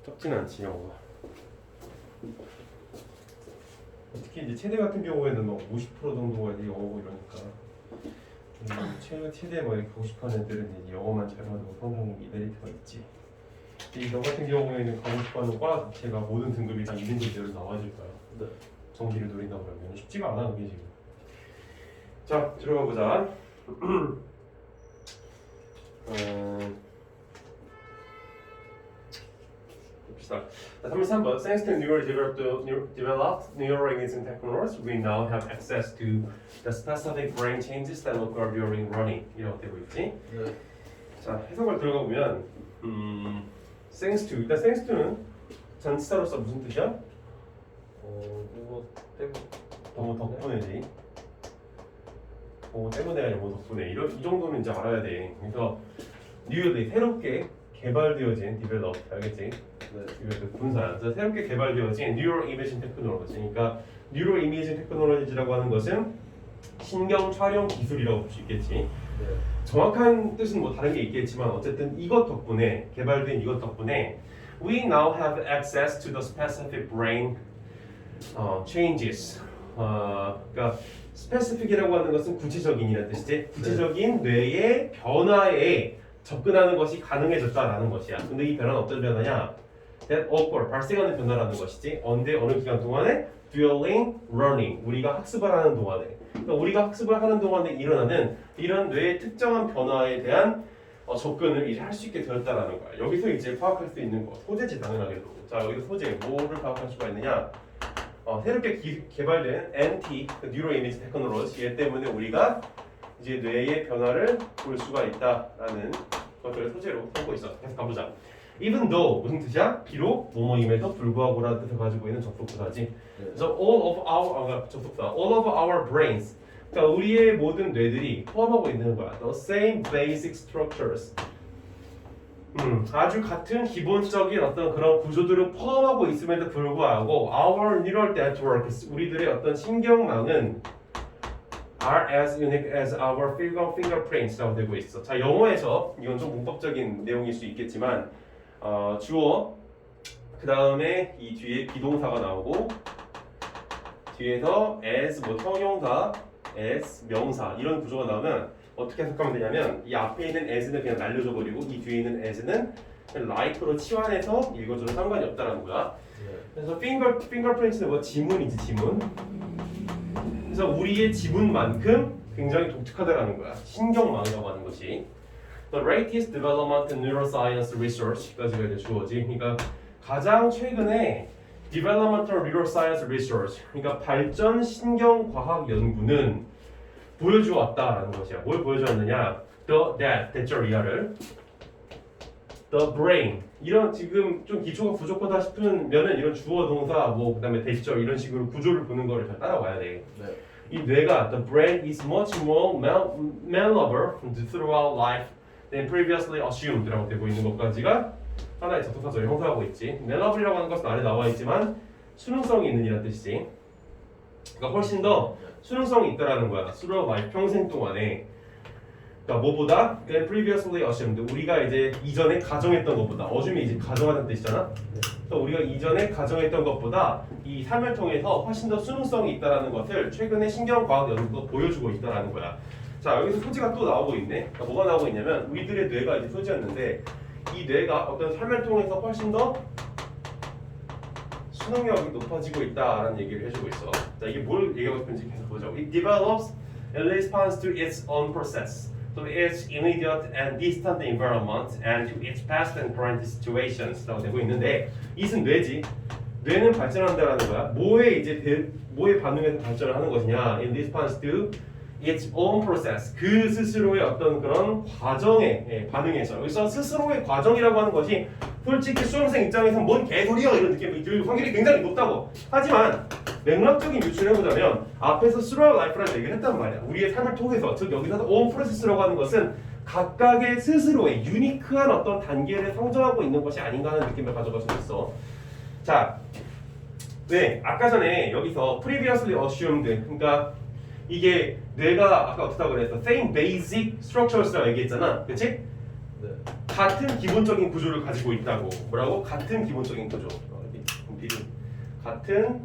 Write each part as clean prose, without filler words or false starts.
적진 않지 영어가. 특히 이제 체대 같은 경우에는 막 50% 정도가 이제 영어고 이러니까 체대 뭐 이렇게 가고 싶어하는 애들은 이제 영어만 잘하고 상당히 메리트가 있지. 너 같은 경우에는 가고 싶어하는 과 자체가 모든 등급이 다 있는 제대로 나와줄 거야. 네. 정시를 노린다 그러면 쉽지가 않아 그게 지금. 자 들어가 보자. 봅시다. 33번. Thanks to newly developed neuroimaging technologies, we now have access to the specific brain changes that occur during running. 이렇게 되고 있지. 네. 자 해석을 들어가 보면, thanks to 일단 thanks to는 전치사로서 무슨 뜻이야? 그거 때문에 뭐 덕분에지. 때문에 아니라 뭐 덕분에 이 정도는 이제 알아야 돼. 그래서 newly 새롭게 개발되어진 develop 알겠지? 그 분사. 그래서 새롭게 개발되어진 neural imaging technology. 그러니까 neural imaging technology라고 하는 것은 신경 촬영 기술이라고 볼 수 있겠지. 네. 정확한 뜻은 뭐 다른 게 있겠지만 어쨌든 이것 덕분에 개발된 이것 덕분에 we now have access to the specific brain changes. 그러니까 specific이라고 하는 것은 구체적인이라는 뜻이지. 구체적인 뇌의 변화에 접근하는 것이 가능해졌다라는 것이야. 근데 이 변화는 어떤 변화냐? That occur 발생하는 변화라는 것이지. 언제 어느 기간 동안에 during learning 우리가 학습을 하는 동안에. 그러니까 우리가 학습을 하는 동안에 일어나는 이런 뇌의 특정한 변화에 대한 접근을 이제 할 수 있게 되었다라는 거야. 여기서 이제 파악할 수 있는 거 소재지 당연하게도. 자 여기서 소재 뭐를 파악할 수가 있느냐? 새롭게 개발된 NT Neuro Image Technology 얘 때문에 우리가 이제 뇌의 변화를 볼 수가 있다라는 것들을 소재로 삼고 있어. 계속 가보자. Even though 무슨 뜻이야? 비록 뭐뭐임에도 불구하고라는 뜻을 가지고 있는 접속사지. 그래서 접속사 all of our brains. 그러니까 우리의 모든 뇌들이 포함하고 있는 거야. The same basic structures. 아주 같은 기본적인 어떤 그런 구조들을 포함하고 있음에도 불구하고 our neural networks 우리들의 어떤 신경망은 are as unique as our fingerprints라고 되고 있어. 자 영어에서 이건 좀 문법적인 내용일 수 있겠지만 주어 그 다음에 이 뒤에 비동사가 나오고 뒤에서 as 뭐 형용사 as 명사 이런 구조가 나오면 어떻게 해석하면 되냐면 이 앞에 있는 as는 그냥 날려줘 버리고 이 뒤에 있는 as는 like로 치환해서 읽어줘도 상관이 없다라는 거야. 그래서 fingerprints는 뭐 지문이지 지문. 그래서 우리의 지문만큼 굉장히 독특하다라는 거야. 신경망이라고 하는 것이. The latest development in neuroscience research까지가 이제 주어지. 그러니까 가장 최근에 developmental neuroscience research, 그러니까 발전 신경과학 연구는 보여주었다라는 것이야. 뭘 보여주었느냐? that 대절 이하를 the brain 이런 지금 좀 기초가 부족하다 싶으면은 이런 주어 동사 뭐 그다음에 대절 이런 식으로 구조를 보는 거를 잘 따라와야 돼. 네. 이 뇌가 the brain is much more malleable throughout life than previously assumed라고 되고 있는 것까지가 하나의 접속사절을 형성하고 있지. malleable이라고 하는 것은 아래 나와 있지만 수능성이 있는 이란 뜻이지. 그러니까 훨씬 더 수능성이 있다라는 거야. throughout life 평생 동안에. 그러니까 뭐보다 than previously assumed 우리가 이제 이전에 가정했던 것보다 assume이 이제 가정하는 뜻이잖아. 그래서 우리가 이전에 가정했던 것보다 이 삶을 통해서 훨씬 더 수능성이 있다라는 것을 최근에 신경과학 연구가 보여주고 있다라는 거야. 자 여기서 소지가 또 나오고 있네. 그러니까 뭐가 나오고 있냐면 우리들의 뇌가 이제 소지였는데 이 뇌가 어떤 삶을 통해서 훨씬 더 수능력이 높아지고 있다라는 얘기를 해주고 있어. 자 이게 뭘 얘기하고 싶은지 계속 보자. It develops in response to its own process. to its immediate and distant environment and to its past and current situations라고 되고 있는데 이것은 뇌지. 뇌는 발전한다라는 거야. 뭐에 반응해서 발전을 하는 것이냐? In response to its own process. 그 스스로의 어떤 그런 과정에 반응해서. 여기서 스스로의 과정이라고 하는 것이 솔직히 수험생 입장에서는 뭔 개소리야 이런 느낌이 들 확률이 굉장히 높다고. 하지만 맥락적인 유추를 해보자면 앞에서 throughout life라는 얘기를 했단 말이야. 우리의 삶을 통해서 즉 여기서 own process라고 하는 것은 각각의 스스로의 유니크한 어떤 단계를 성장하고 있는 것이 아닌가 하는 느낌을 가져갈 수 있어. 자, 네 아까 전에 여기서 previously assumed 그러니까 이게 뇌가 아까 어떻다고 그랬어? Same basic structures라고 얘기했잖아, 그렇지? 네. 같은 기본적인 구조를 가지고 있다고. 뭐라고? 같은 기본적인 구조. 같은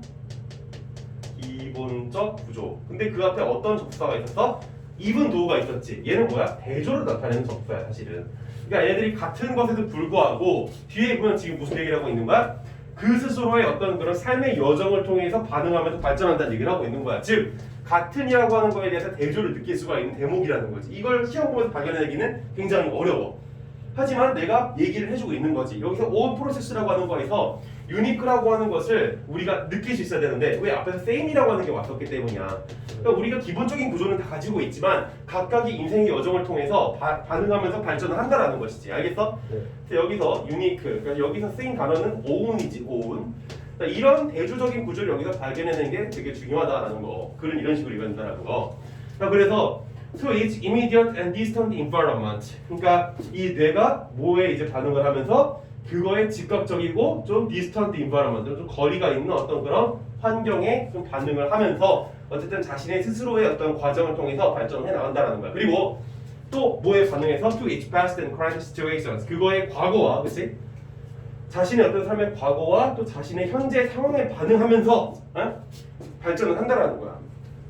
기본적 구조. 근데 그 앞에 어떤 접수사가 있었어? even though가 있었지. 얘는 뭐야? 대조를 나타내는 접수야 사실은. 그러니까 얘들이 같은 것에도 불구하고 뒤에 보면 지금 무슨 얘기를 하고 있는 거야? 그 스스로의 어떤 그런 삶의 여정을 통해서 반응하면서 발전한다는 얘기를 하고 있는 거야. 즉 같은이라고 하는 거에 대해서 대조를 느낄 수가 있는 대목이라는 거지. 이걸 시험 보면서 발견해내기는 굉장히 어려워. 하지만 내가 얘기를 해주고 있는 거지. 여기서 on process라고 하는 거에서 unique라고 하는 것을 우리가 느낄 수 있어야 되는데 왜 앞에서 same이라고 하는 게 왔었기 때문이야. 그러니까 우리가 기본적인 구조는 다 가지고 있지만 각각의 인생의 여정을 통해서 반응하면서 발전을 한다라는 것이지. 알겠어? 네. 그래서 여기서 unique, 그러니까 여기서 쓰인 단어는 own이지, own. 그러니까 이런 대조적인 구조를 여기서 발견해내는 게 되게 중요하다라는 거. 글은 이런 식으로 읽어진다는 거. 그러니까 그래서 to its immediate and distant environment. 그러니까 이 뇌가 뭐에 이제 반응을 하면서 그거에 즉각적이고 좀 distant environment, 좀 거리가 있는 어떤 그런 환경에 좀 반응을 하면서 어쨌든 자신의 스스로의 어떤 과정을 통해서 발전해 나간다라는 거야. 그리고 또 뭐에 반응해서 to its past and current situations. 그거의 과거와, 그렇지? 자신의 어떤 삶의 과거와 또 자신의 현재 상황에 반응하면서 발전을 한다라는 거야.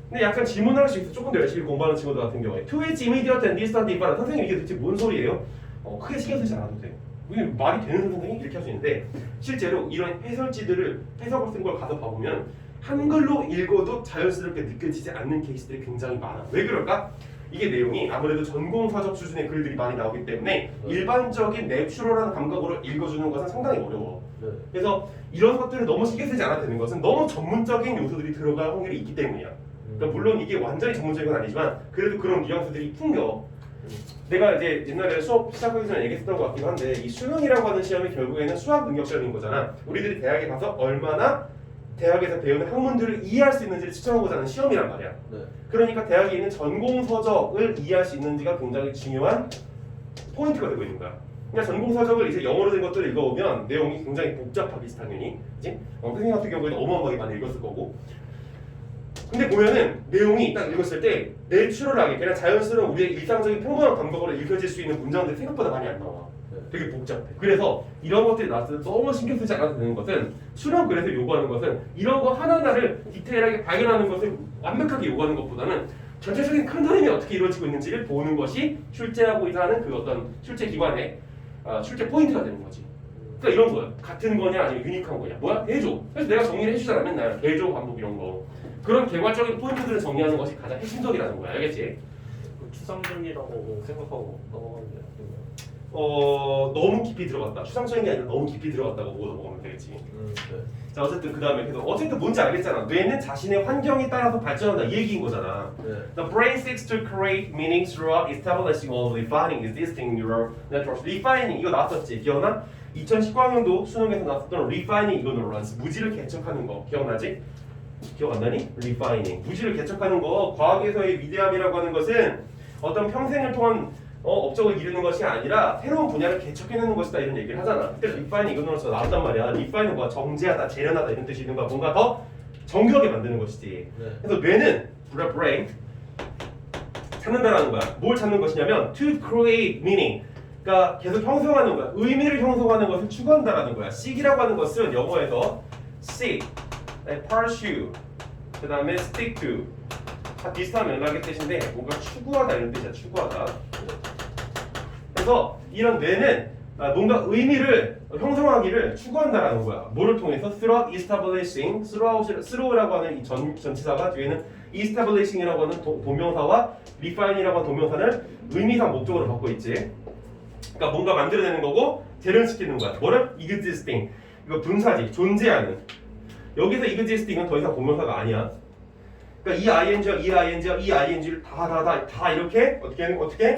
근데 약간 질문을 할 수 있어. 조금 더 열심히 공부하는 친구들 같은 경우에 to its immediate and distant environment. 선생님 이게 도대체 뭔 소리예요? 크게 신경 쓰지 않아도 돼. 이게 말이 되는 선생님이 이렇게 할 수 있는데 실제로 이런 해설지들을 해석을 쓴 걸 가서 봐보면 한글로 읽어도 자연스럽게 느껴지지 않는 케이스들이 굉장히 많아. 왜 그럴까? 이게 내용이 아무래도 전공서적 수준의 글들이 많이 나오기 때문에 일반적인 내추럴한 감각으로 읽어주는 것은 상당히 어려워. 그래서 이런 것들을 너무 신경 쓰지 않아도 되는 것은 너무 전문적인 요소들이 들어갈 확률이 있기 때문이야. 그러니까 물론 이게 완전히 전문적인 건 아니지만 그래도 그런 뉘앙스들이 풍겨. 내가 이제 옛날에 수업 시작하기 전에 얘기했던 것 같긴 한데 이 수능이라고 하는 시험이 결국에는 수학 능력 시험인 거잖아. 우리들이 대학에 가서 얼마나 대학에서 배우는 학문들을 이해할 수 있는지를 측정하고자 하는 시험이란 말이야. 네. 그러니까 대학에 있는 전공서적을 이해할 수 있는지가 굉장히 중요한 포인트가 되고 있는 거야. 그러니까 전공서적을 이제 영어로 된 것들을 읽어보면 내용이 굉장히 복잡하겠지 당연히. 그치? 선생님 같은 경우에는 어마어마하게 많이 읽었을 거고. 근데 보면은 내용이 딱 읽었을 때 내추럴하게 그냥 자연스러운 우리의 일상적인 평범한 감각으로 읽혀질 수 있는 문장들이 생각보다 많이 안 나와. 되게 복잡해. 그래서 이런 것들이 나왔을 때 너무 신경 쓰지 않아도 되는 것은 수능 그래서 요구하는 것은 이런 거 하나하나를 디테일하게 발견하는 것을 완벽하게 요구하는 것보다는 전체적인 큰 흐름이 어떻게 이루어지고 있는지를 보는 것이 출제하고자 하는 그 어떤 출제 기관의 출제 포인트가 되는 거지. 그러니까 이런 거야. 같은 거냐 아니면 유니크한 거냐. 뭐야? 대조. 그래서 내가 정리를 해주잖아 맨날. 대조, 반복 이런 거. 그런 개괄적인 포인트들을 정리하는 것이 가장 핵심적이라는 거야. 알겠지? 추상적이라고 생각하고 넘어가면 돼요. 너무 깊이 들어갔다. 추상적인 게 아니라 너무 깊이 들어갔다고 보고 넘어가면 되겠지. 네. 자 어쨌든 그 다음에 그래서 어쨌든 뭔지 알겠잖아. 뇌는 자신의 환경에 따라서 발전한다 이 얘기인 거잖아. 네. The brain seeks to create meaning throughout establishing or refining existing neural networks. Refining 이거 나왔었지. 기억나? 2019학년도 수능에서 나왔었던 refining 이거 neurons 무지를 개척하는 거 기억나지? 기억 안 나니? refining 무지를 개척하는 거. 과학에서의 위대함이라고 하는 것은 어떤 평생을 통한 업적을 이루는 것이 아니라 새로운 분야를 개척해내는 것이다 이런 얘기를 하잖아. 그때 리파이닝 이거는 나왔단 말이야. 리파이는 뭐야? 정제하다, 재련하다 이런 뜻이 있는 거야. 뭔가 더 정교하게 만드는 것이지. 네. 그래서 뇌는 brain 찾는다라는 거야. 뭘 찾는 것이냐면 to create meaning. 그러니까 계속 형성하는 거야. 의미를 형성하는 것을 추구한다라는 거야. seek이라고 하는 것은 영어에서 seek, pursue, 그 다음에 stick to 다 비슷한 맥락의 뜻인데 뭔가 추구하다 이런 뜻이야. 추구하다. 그래서 이런 뇌는 뭔가 의미를 형성하기를 추구한다라는 거야. 뭐를 통해서? throughout establishing, through라고 하는 이 전치사가 뒤에는 establishing이라고 하는 동명사와 refine이라고 하는 동명사를 의미상 목적으로 갖고 있지. 그러니까 뭔가 만들어내는 거고 재련시키는 거야. 뭐를? existing. 이거 분사지. 존재하는. 여기서 existing은 더 이상 동명사가 아니야. 그러니까 이 ing와 이 ing와 이 ing를 다 이렇게 어떻게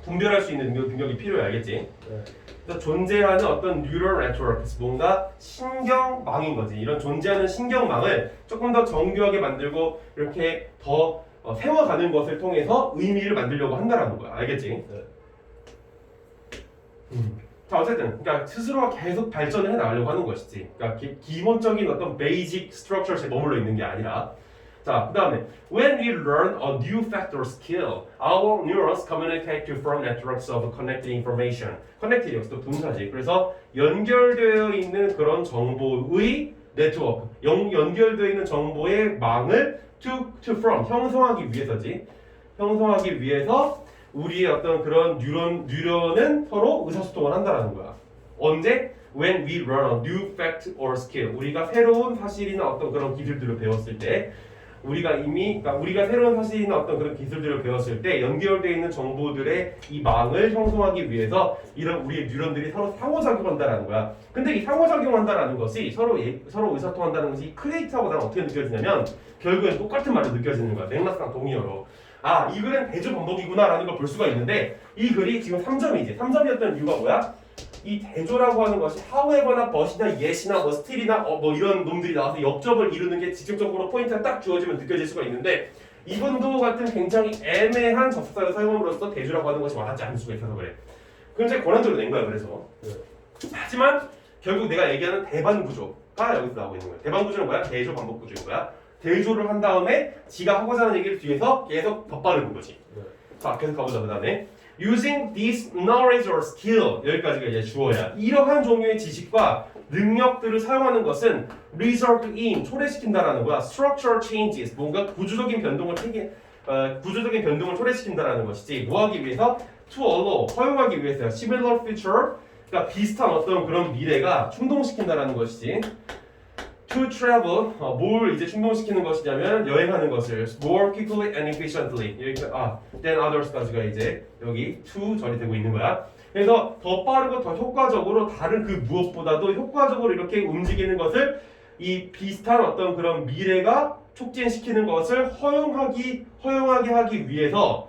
분별할 수 있는 능력이 필요해. 알겠지? 네. 그래서 존재하는 어떤 neural networks, 뭔가 신경망인 거지. 이런 존재하는 신경망을 조금 더 정교하게 만들고 이렇게 더 세워가는 것을 통해서 의미를 만들려고 한다라는 거야. 알겠지? 네. 자 어쨌든 그러니까 스스로가 계속 발전을 해나가려고 하는 것이지. 그러니까 기본적인 어떤 베이직 스트럭처스에 머물러 있는 게 아니라 자, 그 다음에 when we learn a new fact or skill, our neurons communicate to form networks of connected information. connected 여기서 또 분사지. 그래서 연결되어 있는 그런 정보의 네트워크, 연결되어 있는 정보의 망을 to form, 형성하기 위해서지. 형성하기 위해서 우리의 어떤 그런 뉴런은 서로 의사소통을 한다라는 거야. 언제? When we learn a new fact or skill. 우리가 새로운 사실이나 어떤 그런 기술들을 배웠을 때 우리가 새로운 사실이나 어떤 그런 기술들을 배웠을 때 연결되어 있는 정보들의 이 망을 형성하기 위해서 이런 우리의 뉴런들이 서로 상호작용한다라는 거야. 근데 이 상호작용한다라는 것이 서로 의사소통한다는 것이 크리에이트하고 나는 어떻게 느껴지냐면 결국엔 똑같은 말로 느껴지는 거야. 맥락상 동의어로. 아, 이 글은 대조 반복이구나라는 걸 볼 수가 있는데 이 글이 지금 3점이지. 3점이었던 이유가 뭐야? 이 대조라고 하는 것이 however나 but이나 yes나 뭐 still이나 뭐 이런 놈들이 나와서 역접을 이루는 게 직접적으로 포인트가 딱 주어지면 느껴질 수가 있는데 이분도 같은 굉장히 애매한 접속사를 사용함으로써 대조라고 하는 것이 와닿지 않을 수가 있어서 그래. 그럼 제가 권한대로 낸 거야. 그래서 하지만 결국 내가 얘기하는 대반 구조가 여기서 나오고 있는 거야. 대반 구조는 뭐야? 대조 반복 구조인 거야. 대조를 한 다음에 지가 하고자 하는 얘기를 뒤에서 계속 덧바르는 거지. 자, 계속 가보자. 그 다음에 Using this knowledge or skill 여기까지가 이제 주어야. 이러한 종류의 지식과 능력들을 사용하는 것은 result in 초래시킨다라는 거야. Structural changes 뭔가 구조적인 변동을 초래시킨다라는 것이지. 뭐하기 위해서? To allow 허용하기 위해서야. Similar future 그러니까 비슷한 어떤 그런 미래가 충동시킨다라는 것이지. To travel 뭘 이제 충동시키는 것이냐면 여행하는 것을 more quickly and efficiently than others까지가 이제 여기 to 절이 되고 있는 거야. 그래서 더 빠르고 더 효과적으로 다른 그 무엇보다도 효과적으로 이렇게 움직이는 것을 이 비슷한 어떤 그런 미래가 촉진시키는 것을 허용하게 하기 위해서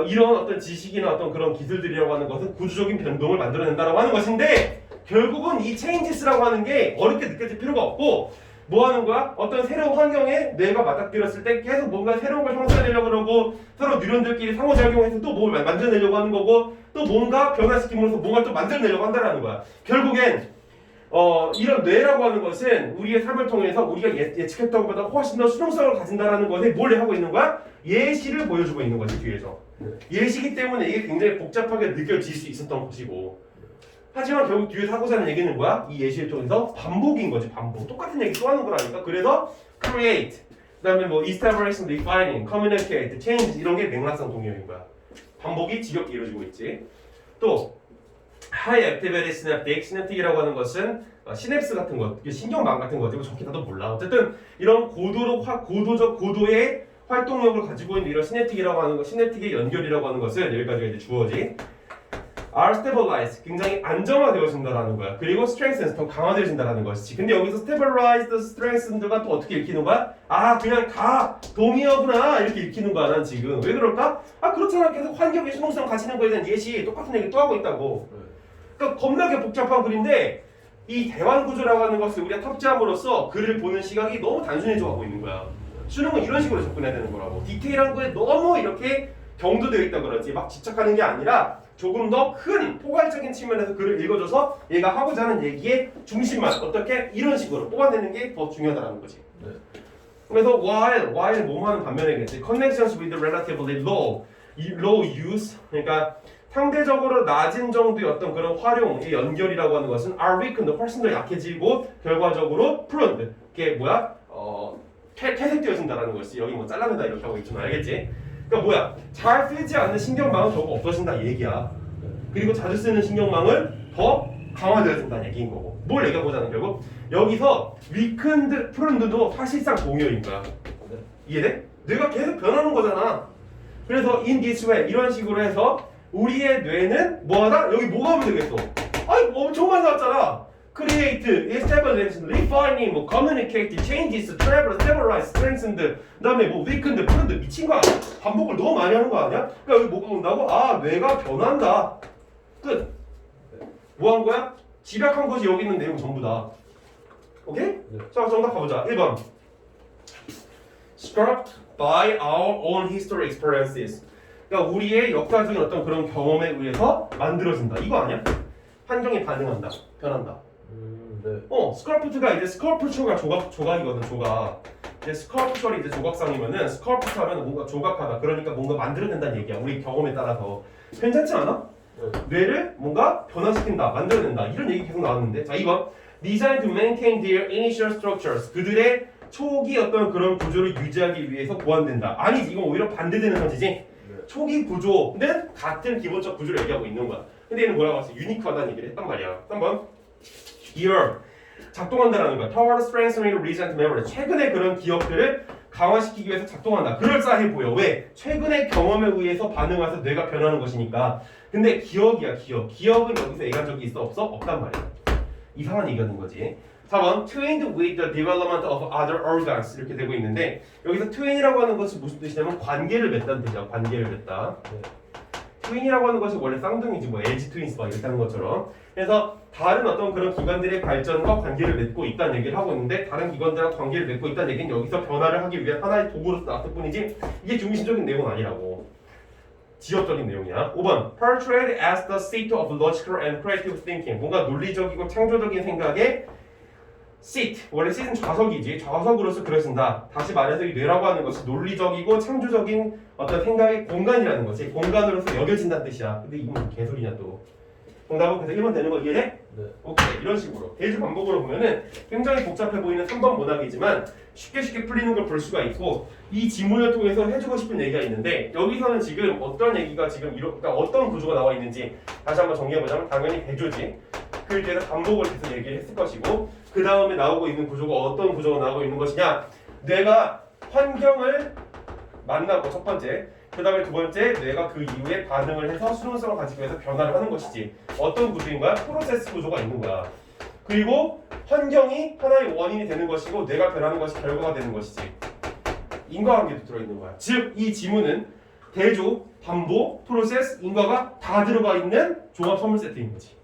이런 어떤 지식이나 어떤 그런 기술들이라고 하는 것은 구조적인 변동을 만들어낸다라고 하는 것인데 결국은 이 changes라고 하는 게 어렵게 느껴질 필요가 없고 뭐 하는 거야? 어떤 새로운 환경에 뇌가 맞닥뜨렸을 때 계속 뭔가 새로운 걸 형성해내려고 그러고 서로 뉴런들끼리 상호작용해서 또 뭘 만들어내려고 하는 거고 또 뭔가 변화시킴으로써 뭔가 또 만들어내려고 한다는 거야. 결국엔 이런 뇌라고 하는 것은 우리의 삶을 통해서 우리가 예측했던 것보다 훨씬 더 수동성을 가진다라는 것에 뭘 하고 있는 거야? 예시를 보여주고 있는 거지 뒤에서. 예시기 때문에 이게 굉장히 복잡하게 느껴질 수 있었던 것이고 하지만 결국 뒤에서 하고자 하는 얘기는 뭐야? 이 예시를 통해서 반복인 거지. 반복. 똑같은 얘기 또 하는 거라니까. 그래서 create, 그 다음에 뭐 establishing, defining, communicate, change 이런 게 맥락상 동의어인 거야. 반복이 지겹게 이루어지고 있지. 또 high activity synaptic, synaptic이라고 하는 것은 시냅스 같은 것, 신경망 같은 거지. 정확히 나도 몰라. 어쨌든 이런 고도의 활동력을 가지고 있는 이런 시냅틱이라고 하는 것, 시냅틱의 연결이라고 하는 것은 여기까지가 이제 주어지. are stabilized, 굉장히 안정화되어진다라는 거야. 그리고 strengthened, 더 강화되어진다라는 것이지. 근데 여기서 stabilized, strengthened가 또 어떻게 읽히는 거야? 아, 그냥 다 동의어구나 이렇게 읽히는 거야. 난 지금 왜 그럴까? 아, 그렇잖아. 계속 환경의 수동성 가지는 거에 대한 예시 똑같은 얘기 또 하고 있다고. 그러니까 겁나게 복잡한 글인데 이 대환 구조라고 하는 것을 우리가 탑재함으로써 글을 보는 시각이 너무 단순해져 가고 있는 거야. 수능은 이런 식으로 접근해야 되는 거라고. 디테일한 거에 너무 이렇게 경도되어 있다 그러지. 막 집착하는 게 아니라 조금 더 큰 포괄적인 측면에서 글을 읽어줘서 얘가 하고자 하는 얘기의 중심만 어떻게 이런 식으로 뽑아내는 게 더 중요하다는 거지. 그래서 while 뭐뭐 하는 반면에 connections with relatively low use 그러니까 상대적으로 낮은 정도의 어떤 그런 활용의 연결이라고 하는 것은 are weakened 훨씬 더 약해지고 결과적으로 pruned 이게 뭐야? 퇴색되어진다라는 것이 여기 뭐 잘라낸다 이렇게 하고 있지만 알겠지? 그러니까 뭐야? 잘 쓰지 않는 신경망은 결국 없어진다 얘기야. 그리고 자주 쓰는 신경망을 더 강화되어진다는 얘기인 거고. 뭘 얘기해보자는 결국 여기서 weakened, pruned도 사실상 동의어인 거야. 이해돼? 뇌가 계속 변하는 거잖아. 그래서 in this way 이런 식으로 해서 우리의 뇌는 뭐하다? 여기 뭐가 오면 되겠어? 아이 뭐 엄청 많이 나왔잖아. create, establish, refining, 뭐 communicate, changes, travel, stabilize, strengthened, 그다음에 뭐 weakened, pruned 미친 거 아니야? 반복을 너무 많이 하는 거 아니야? 그러니까 여기 뭐가 온다고? 아 뇌가 변한다. 끝. 뭐 한 거야? 집약한 것이 여기 있는 내용 전부 다. 오케이? 네. 자 정답 가보자. 1번. Struck by our own history experiences. 그러니까 우리의 역사적인 어떤 그런 경험에 의해서 만들어진다. 이거 아니야? 환경에 반응한다. 변한다. 네. 스컬프트가 이제 스컬프처가 조각이거든. 조각. 이제 sculpture이 이제 조각상이면은 sculpt 하면 뭔가 조각하다. 그러니까 뭔가 만들어낸다는 얘기야. 우리 경험에 따라서. 괜찮지 않아? 뇌를 뭔가 변화시킨다, 만들어낸다. 이런 얘기 계속 나왔는데. 자, 2번. Designed to maintain their initial structures. 그들의 초기 어떤 그런 구조를 유지하기 위해서 보완된다. 아니지, 이건 오히려 반대되는 선지지. 초기 구조는 같은 기본적 구조를 얘기하고 있는 거야. 근데 얘는 뭐라고 했어? 유니크하다는 얘기를 했단 말이야. 3번. Gear. 작동한다라는 거야. Toward strengthening recent memory. 최근의 그런 기억들을 강화시키기 위해서 작동한다. 그럴싸해 보여. 왜? 최근의 경험에 의해서 반응해서 뇌가 변하는 것이니까. 근데 기억이야, 기억. 기억은 여기서 애간적이 있어? 없어? 없단 말이야. 이상한 얘기가 된 거지. 4번. Trained with the development of other organs. 이렇게 되고 있는데 여기서 train이라고 하는 것이 무슨 뜻이냐면 관계를 맺다는 뜻이야. 관계를 맺다. 트윈이라고 하는 것이 원래 쌍둥이지 뭐 LG 트윈스 막 이렇게 하는 것처럼. 그래서 다른 어떤 그런 기관들의 발전과 관계를 맺고 있다는 얘기를 하고 있는데 다른 기관들과 관계를 맺고 있다는 얘기는 여기서 변화를 하기 위한 하나의 도구로서 나왔을 뿐이지 이게 중심적인 내용은 아니라고. 지역적인 내용이야. 5번. Portrayed as the seat of logical and creative thinking. 뭔가 논리적이고 창조적인 생각의 seat. 원래 seat은 좌석이지. 좌석으로서 그려진다. 다시 말해서 이 뇌라고 하는 것이 논리적이고 창조적인 어떤 생각의 공간이라는 거지. 공간으로서 여겨진다는 뜻이야. 근데 이건 개소리냐 또. 정답은 그래서 1번 되는 거 이해돼? 네. 오케이. 이런 식으로 대주 반복으로 보면은 굉장히 복잡해 보이는 3번 문항이지만 쉽게 풀리는 걸 볼 수가 있고 이 지문을 통해서 해주고 싶은 얘기가 있는데 여기서는 지금 어떤 얘기가 지금 그러니까 어떤 구조가 나와 있는지 다시 한번 정리해보자면 당연히 대조지. 그에 대해서 반복을 계속 얘기를 했을 것이고 그 다음에 나오고 있는 구조가 어떤 구조가 나오고 있는 것이냐. 뇌가 환경을 만나고 첫 번째, 그 다음에 두 번째 뇌가 그 이후에 반응을 해서 수능성을 가지기 위해서 변화를 하는 것이지. 어떤 구조인 거야? 프로세스 구조가 있는 거야. 그리고 환경이 하나의 원인이 되는 것이고 뇌가 변하는 것이 결과가 되는 것이지. 인과관계도 들어있는 거야. 즉 이 지문은 대조, 반복, 프로세스, 인과가 다 들어가 있는 종합 선물 세트인 거지.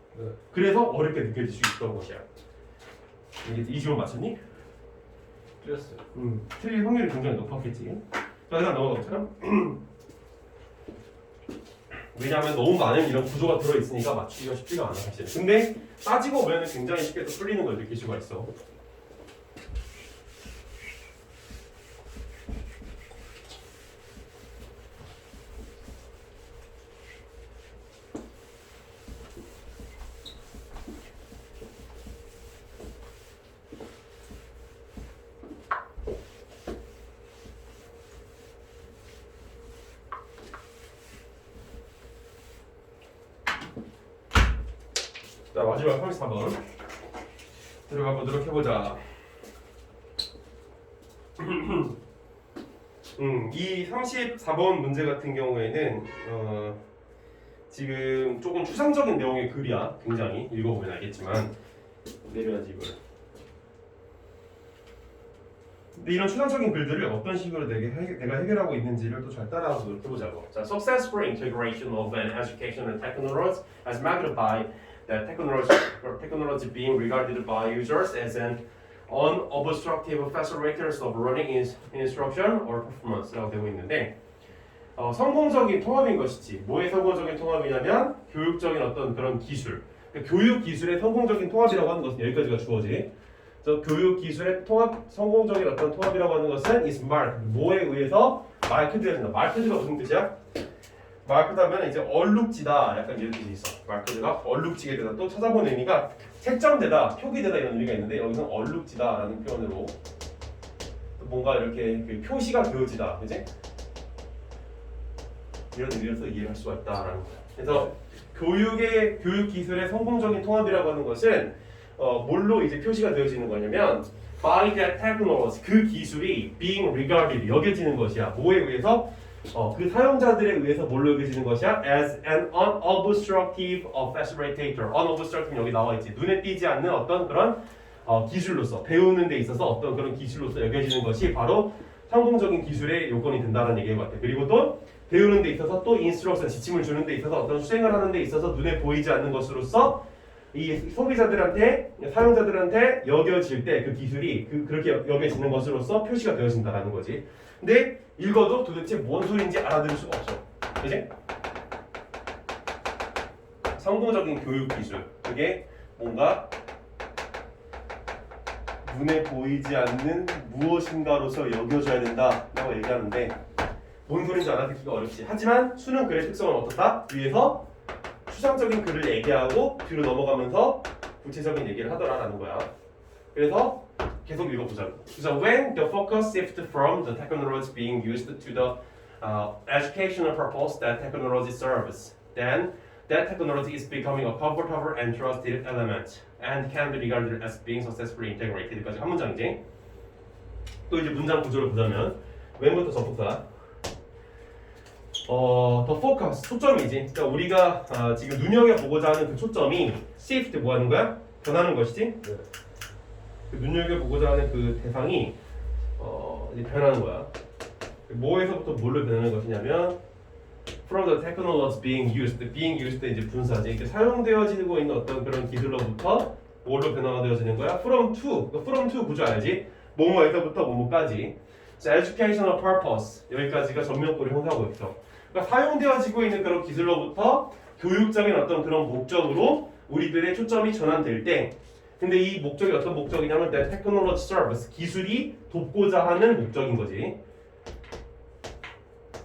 그래서 어렵게 느껴질 수 있던 것이야. 이 지문 맞췄니? 틀렸어요. 틀릴 확률이 굉장히 높았겠지. 자, 일단 넘어가보자. 왜냐하면 너무 많은 이런 구조가 들어있으니까 맞추기가 쉽지가 않아 사실. 근데 따지고 보면 굉장히 쉽게 또 풀리는 걸 느낄 수가 있어. 자, 마지막 34번 들어가 보도록 해보자. 이 34번 문제 같은 경우에는 지금 조금 추상적인 내용의 글이야. 굉장히 읽어보면 알겠지만 내려야지 이걸. 근데 이런 추상적인 글들을 어떤 식으로 내가 해결하고 있는지를 또 잘 따라서 해보자고. 자, successful integration of an educational technology as marked by the technology being regarded by users as an unobstructive facilitators of learning instruction or performance라고 되고 있는데 성공적인 통합인 것이지. 뭐의 성공적인 통합이냐면 교육적인 어떤 그런 기술. 그러니까 교육 기술의 성공적인 통합이라고 하는 것은 여기까지가 주어지. 교육 기술의 통합, 성공적인 어떤 통합이라고 하는 것은 is marked. 뭐에 의해서 marked가 된다. marked가 무슨 뜻이야? 마크다면 이제 얼룩지다 약간 이런 뜻이 있어. 마크가 얼룩지게 되다. 또 찾아보는 의미가 채점되다, 표기되다 이런 의미가 있는데 여기서는 얼룩지다라는 표현으로 또 뭔가 이렇게 그 표시가 되어지다, 그지? 이런 의미로서 이해할 수가 있다라는 거야. 그래서 교육 기술의 성공적인 통합이라고 하는 것은 뭘로 이제 표시가 되어지는 거냐면 by that technology 그 기술이 being regarded 여겨지는 것이야. 뭐에 의해서? 그 사용자들에 의해서 뭘로 여겨지는 것이야? As an unobstructive facilitator. unobstructive 여기 나와 있지. 눈에 띄지 않는 어떤 그런 기술로서 배우는 데 있어서 어떤 그런 기술로서 여겨지는 것이 바로 성공적인 기술의 요건이 된다는 얘기인 것 같아. 그리고 또 배우는 데 있어서 또 인스트럭션 지침을 주는 데 있어서 어떤 수행을 하는 데 있어서 눈에 보이지 않는 것으로서 이 소비자들한테 사용자들한테 여겨질 때 그 기술이 그렇게 여겨지는 것으로서 표시가 되어진다라는 거지. 근데 읽어도 도대체 뭔 소리인지 알아들을 수가 없어. 그지? 성공적인 교육 기술. 그게 뭔가 눈에 보이지 않는 무엇인가로서 여겨져야 된다라고 얘기하는데 뭔 소리인지 알아듣기가 어렵지. 하지만 수능 글의 특성은 어떻다? 위에서 추상적인 글을 얘기하고 뒤로 넘어가면서 구체적인 얘기를 하더라라는 거야. 그래서 계속 읽어보자고. So when the focus shifts from the technology being used to the educational purpose that technology serves, then that technology is becoming a comfortable and trusted element and can be regarded as being successfully integrated. 까지 한 문장이지. 또 이제 문장 구조를 보자면 왼부터 접속사. the focus 초점이지. 그러니까 우리가 지금 눈여겨보고자 하는 그 초점이 shift 뭐 하는 거야? 변하는 것이지. 네. 그 눈여겨보고자 하는 그 대상이 이제 변하는 거야. 뭐에서부터 뭘로 변하는 것이냐면 from the technology being used 이제 분사지. 이게 사용되어지고 있는 어떤 그런 기술로부터 뭘로 변화가 되어지는 거야? from to. 그러니까 from to 구조 알지? 뭐뭐에서부터 뭐뭐까지. 자, educational purpose 여기까지가 전면구를 형성하고 있어. 그러니까 사용되어지고 있는 그런 기술로부터 교육적인 어떤 그런 목적으로 우리들의 초점이 전환될 때, 근데 이 목적이 어떤 목적이냐면 that technology serves 기술이 돕고자 하는 목적인 거지.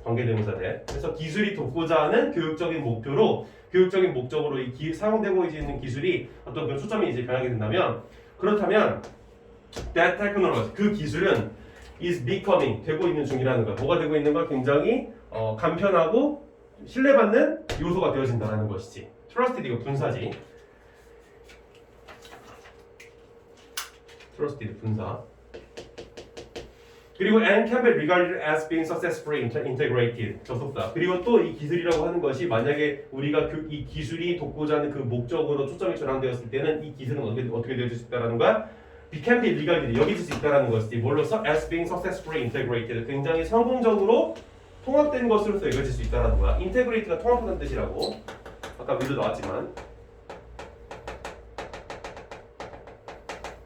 관계대명사대. 그래서 기술이 돕고자 하는 교육적인 목적으로 이 사용되고 있는 기술이 어떤 그런 초점이 이제 변하게 된다면, 그렇다면 that technology 그 기술은 is becoming 되고 있는 중이라는 거야. 뭐가 되고 있는 걸 굉장히 간편하고 신뢰받는 요소가 되어진다는 것이지. trusted 이거 분사지. trusted 분사. 그리고 and can be regarded as being successfully integrated 접속사. 그리고 또 이 기술이라고 하는 것이 만약에 우리가 이 기술이 돕고자 하는 그 목적으로 초점이 전환되었을 때는 이 기술은 어떻게 되어질 수 있다라는 거야? can be regarded 여겨질 수 있다라는 것이지. 뭘로써? as being successfully integrated 굉장히 성공적으로 통합된 것으로서 여겨질 수 있다라는 거야. 인테그레이트가 통합하는 뜻이라고 아까 위도 나왔지만.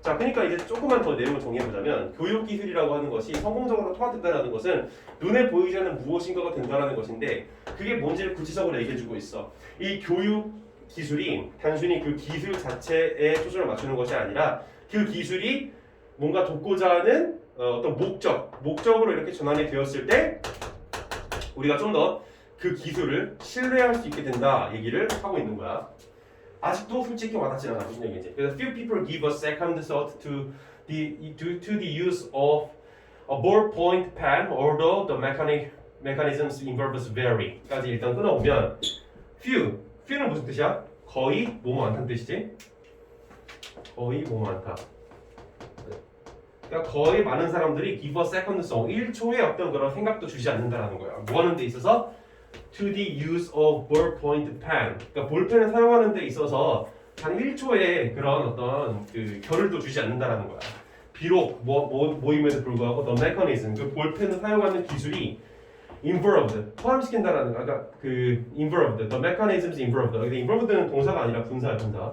자, 그러니까 이제 조금만 더 내용을 정리해보자면 교육기술이라고 하는 것이 성공적으로 통합됐다는 것은 눈에 보이지 않는 무엇인가가 된다는 것인데 그게 뭔지를 구체적으로 얘기해주고 있어. 이 교육기술이 단순히 그 기술 자체에 초점을 맞추는 것이 아니라 그 기술이 뭔가 돕고자 하는 어떤 목적으로 이렇게 전환이 되었을 때 우리가 좀 더 그 기술을 신뢰할 수 있게 된다 얘기를 하고 있는 거야. 아직도 솔직히 와닿지 않아. 무슨 얘기인지. 그래서 few people give a second thought to the use of a ballpoint pen, although the mechanisms involved vary. 까지 일단 끊어보면 few는 무슨 뜻이야? 거의 뭐뭐 않다는 뜻이지? 거의 뭐뭐 않다. 그러니까 거의 많은 사람들이 give a second thought, 1초의 어떤 그런 생각도 주지 않는다라는 거야. 뭐 하는 데 있어서? To the use of ballpoint pen. 그러니까 볼펜을 사용하는 데 있어서 단 1초의 그런 어떤 그 결을도 주지 않는다라는 거야. 비록 모임에도 불구하고 the mechanism, 그 볼펜을 사용하는 기술이 involved, 포함시킨다라는 거. 그러니까 그 involved, the mechanisms involved. 근데 involved는 동사가 아니라 분사야, 분사.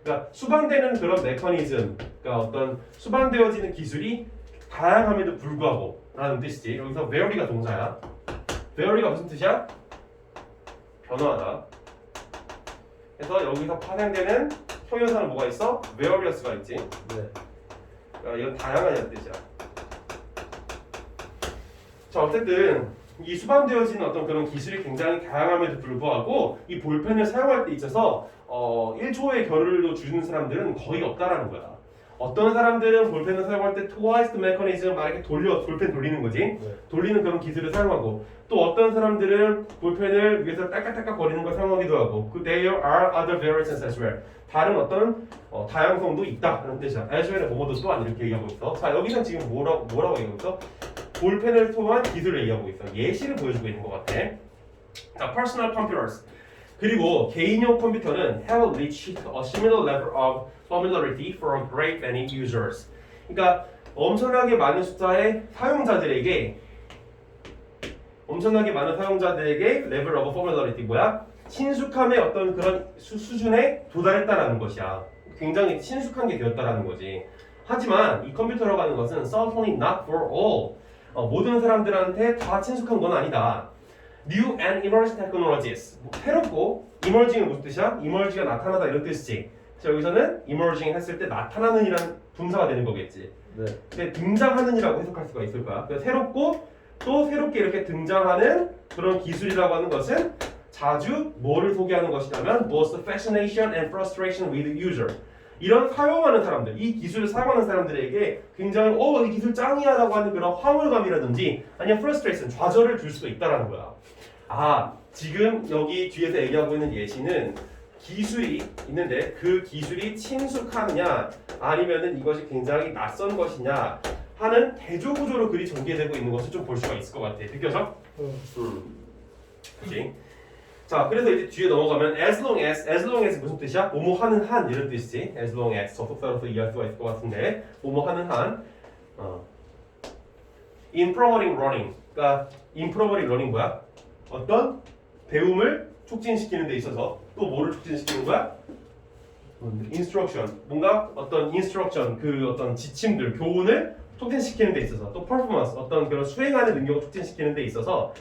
그러니까 수반되는 그런 메커니즘, 그러니까 어떤 수반되어지는 기술이 다양함에도 불구하고 라는 뜻이지. 여기서 vary가 동사야. vary가 무슨 뜻이야? 변화하다. 그래서 여기서 파생되는 형용사는 뭐가 있어? various가 있지. 네. 그러니까 이건 다양하다는 뜻이야. 자, 어쨌든 이 수반되어지는 어떤 그런 기술이 굉장히 다양함에도 불구하고 이 볼펜을 사용할 때 있어서 1초의 결을도 주는 사람들은 거의 없다라는 거야. 어떤 사람들은 볼펜을 사용할 때 twice the mechanism 막 이렇게 볼펜 돌리는 거지. 네. 돌리는 그런 기술을 사용하고 또 어떤 사람들은 볼펜을 위에서 딸깍딸깍 거리는 걸 사용하기도 하고 there are other variations as well. 다른 어떤 다양성도 있다 하는 뜻이야. as well의 뭐뭐도 또한 이렇게 얘기하고 있어. 자, 여기는 지금 뭐라고 얘기하고 있어? 볼펜을 통한 기술을 얘기하고 있어. 예시를 보여주고 있는 것 같아. 자, personal computers. 그리고 개인용 컴퓨터는 have reached a similar level of familiarity for a great many users. 그러니까 엄청나게 많은 숫자의 사용자들에게 level of familiarity 뭐야? 친숙함의 어떤 그런 수준에 도달했다라는 것이야. 굉장히 친숙한 게 되었다라는 거지. 하지만 이 컴퓨터라고 하는 것은 certainly not for all. 모든 사람들한테 다 친숙한 건 아니다. New and emerging technologies. 새롭고 emerging은 무슨 뜻이야? emerge가 나타나다 이런 뜻이지. 자, 여기서는 emerging 했을 때 나타나는이란 분사가 되는 거겠지. 네. 근데 등장하는이라고 해석할 수가 있을 거야. 그러니까 새롭고 또 새롭게 이렇게 등장하는 그런 기술이라고 하는 것은 자주 뭐를 소개하는 것이냐면 both fascination and frustration with the user. 이런 사용하는 사람들, 이 기술을 사용하는 사람들에게 굉장히 이 기술 짱이야라고 하는 그런 화물감이라든지 아니면 frustration, 좌절을 줄 수도 있다라는 거야. 아, 지금 여기 뒤에서 얘기하고 있는 예시는 기술이 있는데 그 기술이 친숙하느냐 아니면은 이것이 굉장히 낯선 것이냐 하는 대조구조로 글이 전개되고 있는 것을 좀 볼 수가 있을 것 같아. 느껴져? 그치? 자, 그래서 이제 뒤에 넘어가면 as long as 무슨 뜻이야? 뭐뭐 하는 한 이런 뜻이지. as long as 접속사로서 이해할 수가 있을 것 같은데 뭐뭐 하는 한 in promoting learning. 그러니까 in promoting learning 뭐야? 어떤 배움을 촉진시키는 데 있어서 또 뭐를 촉진시키는 거야? instruction. 뭔가 어떤 instruction 그 어떤 지침들, 교훈을 촉진시키는 데 있어서 또 performance 어떤 그런 수행하는 능력을 촉진시키는 데 있어서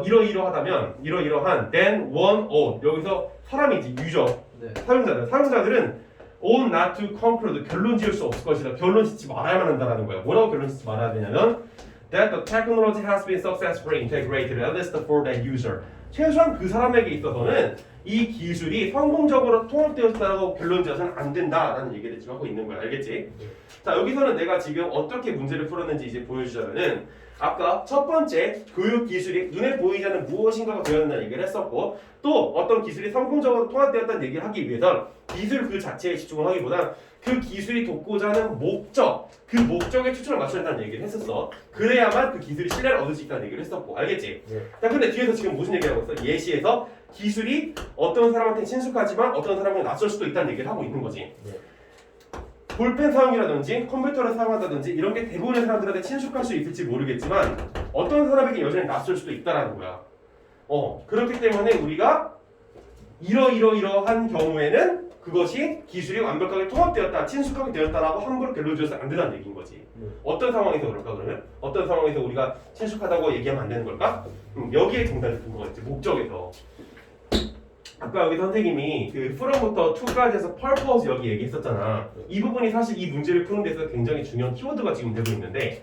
이러이러하다면 이러이러한 then one ought 여기서 사람이지 유저 네. 사용자들은 ought not to conclude 결론 지을 수 없을 것이다. 결론 짓지 말아야만 한다라는 거야. 뭐라고 결론 짓지 말아야 되냐면 that the technology has been successfully integrated at least for that user. 최소한 그 사람에게 있어서는 이 기술이 성공적으로 통합되었다고 결론 지어서는 안 된다라는 얘기를 지금 하고 있는 거야. 알겠지? 자, 여기서는 내가 지금 어떻게 문제를 풀었는지 이제 보여주자면은 아까 첫 번째 교육 기술이 눈에 보이지 않는 무엇인가가 되었다는 얘기를 했었고 또 어떤 기술이 성공적으로 통합되었다는 얘기를 하기 위해선 기술 그 자체에 집중을 하기보다 그 기술이 돕고자 하는 목적 그 목적에 초점을 맞춰야 한다는 얘기를 했었어. 그래야만 그 기술이 신뢰를 얻을 수 있다는 얘기를 했었고 알겠지? 네. 자, 근데 뒤에서 지금 무슨 얘기를 하고 있어? 예시에서 기술이 어떤 사람한테 친숙하지만 어떤 사람에게 낯설 수도 있다는 얘기를 하고 있는 거지. 네. 볼펜 사용이라든지 컴퓨터를 사용한다든지 이런 게 대부분의 사람들한테 친숙할 수 있을지 모르겠지만 어떤 사람에게 여전히 낯설 수도 있다라는 거야. 그렇기 때문에 우리가 이러한 경우에는 그것이 기술이 완벽하게 통합되었다, 친숙하게 되었다라고 함부로 결론 지어서 안 된다는 얘기인 거지. 어떤 상황에서 그럴까 그러면? 어떤 상황에서 우리가 친숙하다고 얘기하면 안 되는 걸까? 여기에 정답이 든 거겠지. 목적에서. 아까 여기 선생님이 그 from부터 to까지 해서 purpose 여기 얘기했었잖아. 이 부분이 사실 이 문제를 푸는 데서 굉장히 중요한 키워드가 지금 되고 있는데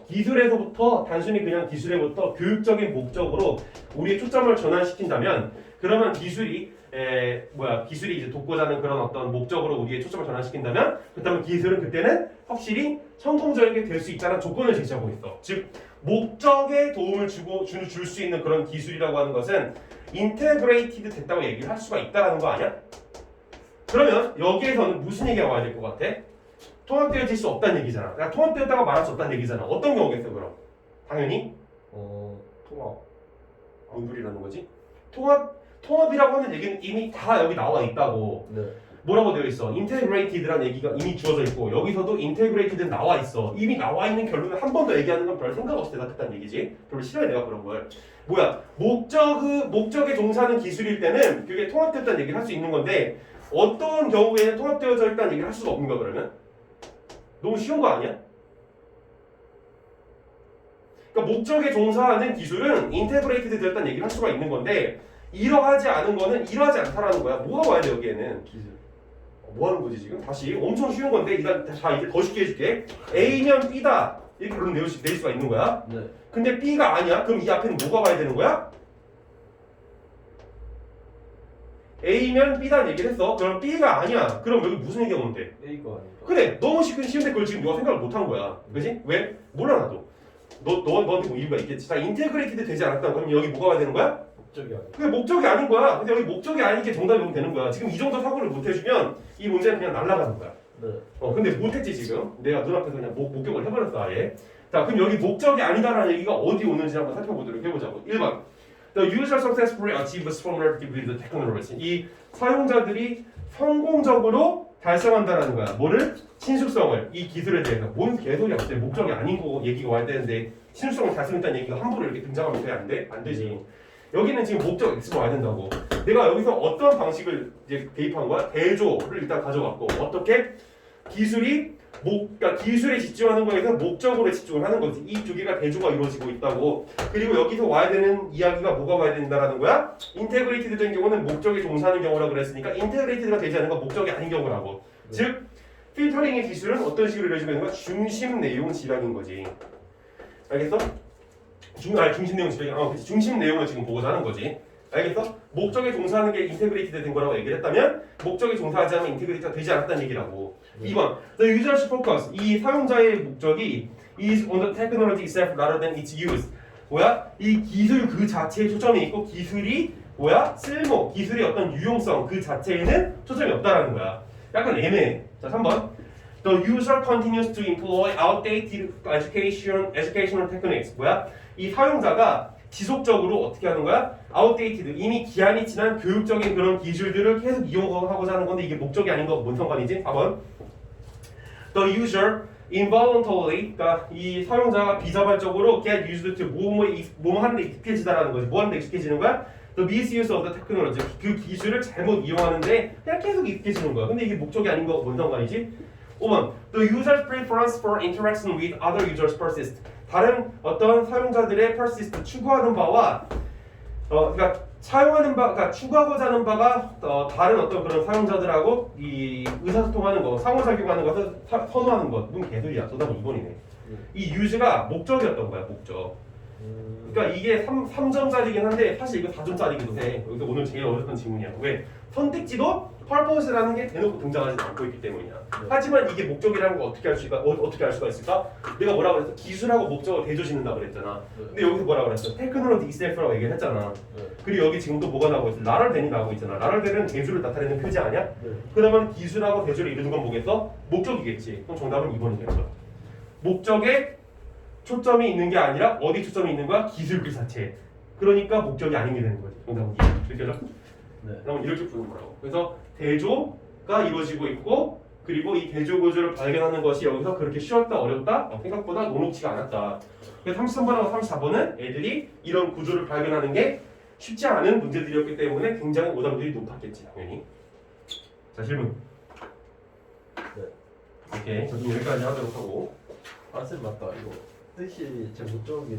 기술에서부터 단순히 그냥 기술에부터 교육적인 목적으로 우리의 초점을 전환시킨다면 그러면 기술이 이제 돕고자 하는 그런 어떤 목적으로 우리의 초점을 전환시킨다면 그렇다면 기술은 그때는 확실히 성공적이게 될 수 있다는 조건을 제시하고 있어. 즉 목적에 도움을 줄 수 있는 그런 기술이라고 하는 것은 인테그레이티드 됐다고 얘기를 할 수가 있다라는 거 아니야? 그러면 여기에서는 무슨 얘기가 와야 될 것 같아? 통합되어질 수 없다는 얘기잖아. 그러니까 통합되었다고 말할 수 없다는 얘기잖아. 어떤 경우겠어 그럼? 당연히 통합. 뭔 소리라는 거지? 통합이라고 하는 얘기는 이미 다 여기 나와 있다고. 네. 뭐라고 되어 있어? 인테그레이티드라는 얘기가 이미 주어져 있고 여기서도 인테그레이티드는 나와 있어. 이미 나와 있는 결론을 한 번 더 얘기하는 건 별 생각 없이 대답했다는 얘기지. 별로 싫어해 내가 그런 걸. 뭐야? 목적에 종사하는 기술일 때는 그게 통합됐다는 얘기를 할 수 있는 건데 어떤 경우에는 통합되어져 있다는 얘기를 할 수가 없는 거야 그러면? 너무 쉬운 거 아니야? 그러니까 목적에 종사하는 기술은 인테그레이티드 되었다는 얘기를 할 수가 있는 건데 이러하지 않은 거는 이러하지 않다라는 거야. 뭐가 와야 돼 여기에는? 기술. 뭐 하는 거지 지금? 다시 엄청 쉬운 건데 이제 더 쉽게 해줄게. A면 B다 이렇게 그럼 내릴 수가 있는 거야. 네. 근데 B가 아니야? 그럼 이 앞에는 뭐가 와야 되는 거야? A면 B다는 얘기를 했어. 그럼 B가 아니야. 그럼 여기 무슨 얘기가 오면 돼? A가 아닐까? 그래 너무 쉬운데 그걸 지금 너가 생각을 못 한 거야. 그지? 왜? 몰라 나도. 너한테 뭐 이유가 있겠지. 자 인테그레이티드 되지 않았다. 그럼 여기 뭐가 와야 되는 거야? 목적이 아닐까? 그게 목적이 아닌 거야. 근데 여기 목적이 아닌 게 정답이 오면 되는 거야. 지금 이 정도 사고를 못 해주면 이 문제는 그냥 날아가는 거야. 네. 근데 못했지 지금. 내가 눈앞에서 그냥 목격을 해버렸어 아예. 자 그럼 여기 목적이 아니다라는 얘기가 어디 오는지 한번 살펴보도록 해보자고. 1번 The user successfully achieves familiarity with the technology. 이 사용자들이 성공적으로 달성한다라는 거야. 뭐를? 친숙성을. 이 기술에 대해서. 뭔 개소리야. 갑자기 목적이 아닌 거 얘기가 와야 되는데 친숙성을 달성했다는 얘기가 함부로 이렇게 등장하면 돼? 안 돼? 안 되지. 여기는 지금 목적 X가 와야 된다고. 내가 여기서 어떤 방식을 이제 대입한 거야? 대조를 일단 가져갔고 어떻게? 기술이 그러니까 기술에 집중하는 거에서 목적으로 집중을 하는 거지. 이 두 개가 대조가 이루어지고 있다고. 그리고 여기서 와야 되는 이야기가 뭐가 와야 된다라는 거야? 인테그레이티드 된 경우는 목적에 종사하는 경우라고 그랬으니까 인테그레이티드가 되지 않은 건 목적이 아닌 경우라고. 즉 필터링의 기술은 어떤 식으로 이루어지고 있는 거야? 중심 내용 지각인 거지. 알겠어? 중심 내용 지각. 그치. 중심 내용을 지금 보고자 하는 거지. 알겠어? 목적에 종사하는 게 인테그레이티드 된 거라고 얘기를 했다면 목적에 종사하지 않으면 인테그레이티가 되지 않았다는 얘기라고. 2번 The user's focus 이 사용자의 목적이 is on the technology itself rather than its use. 뭐야? 이 기술 그 자체에 초점이 있고 기술이 뭐야? 쓸모, 기술의 어떤 유용성 그 자체에는 초점이 없다라는 거야. 약간 애매해. 자, 3번 The user continues to employ outdated educational techniques. 뭐야? 이 사용자가 지속적으로 어떻게 하는 거야? outdated 이미 기한이 지난 교육적인 그런 기술들을 계속 이용하고자 하는 건데 이게 목적이 아닌 거 뭔 상관이지? 4번 The user involuntarily 그러니까 이 사용자가 비자발적으로 get used to 뭐뭐 하는데 익숙해지다라는 거지. 뭐 하는데 익숙해지는 거야? The misuse of the technology 그 기술을 잘못 이용하는데 그냥 계속 익숙해지는 거야. 근데 이게 목적이 아닌 거 뭔 상관이지? 5번 The user's preference for interaction with other users persist 다른 어떤 사용자들의 persist 추구하는 바와 그러니까 그러니까 추구하고자 하는 바가 다른 어떤 그런 사용자들하고 이 의사소통하는 거, 상호작용하는 것을 선호하는 것. 뭔 개소리야. 정답은 2번이네. 이 use가 목적이었던 거야, 목적. 그러니까 이게 3점짜리긴 한데 사실 이거 4점짜리기도 해. 여기서 오늘 제일 어려웠던 질문이야. 왜? 선택지도 purpose라는 게 대놓고 등장하지 않고 있기 때문이야. 하지만 이게 목적이라는 걸 어떻게 알 수가 있을까? 내가 뭐라고 그랬어? 기술하고 목적을 대조짓는다고 그랬잖아. 근데 여기서 뭐라고 그랬어? 테크놀로지 itself라고 얘기를 했잖아. 그리고 여기 지금 또 뭐가 나오고 있어? 라럴덴이 나오고 있잖아. 라럴덴은 대조를 나타내는 표지 아니야? 그러면 기술하고 대조를 이루는 건 뭐겠어? 목적이겠지. 그럼 정답은 2번이겠죠. 목적에 초점이 있는 게 아니라 어디 초점이 있는 거야? 기술 그 자체. 그러니까 목적이 아닌 게 되는 거지. 정답은 2번. 느껴져? 네. 그럼 이렇게 푸는 거라고. 그래서 대조가 이루어지고 있고 그리고 이 대조 구조를 발견하는 것이 여기서 그렇게 쉬웠다 어렵다? 생각보다 녹록지가 않았다. 그래서 33번하고 34번은 애들이 이런 구조를 발견하는 게 쉽지 않은 문제들이었기 때문에 굉장히 오답률이 높았겠지 당연히. 자 질문. 네. 오케이. 자, 좀 여기까지 하도록 하고. 아, 쌤 맞다. 이거 뜻이 잘못 적은 게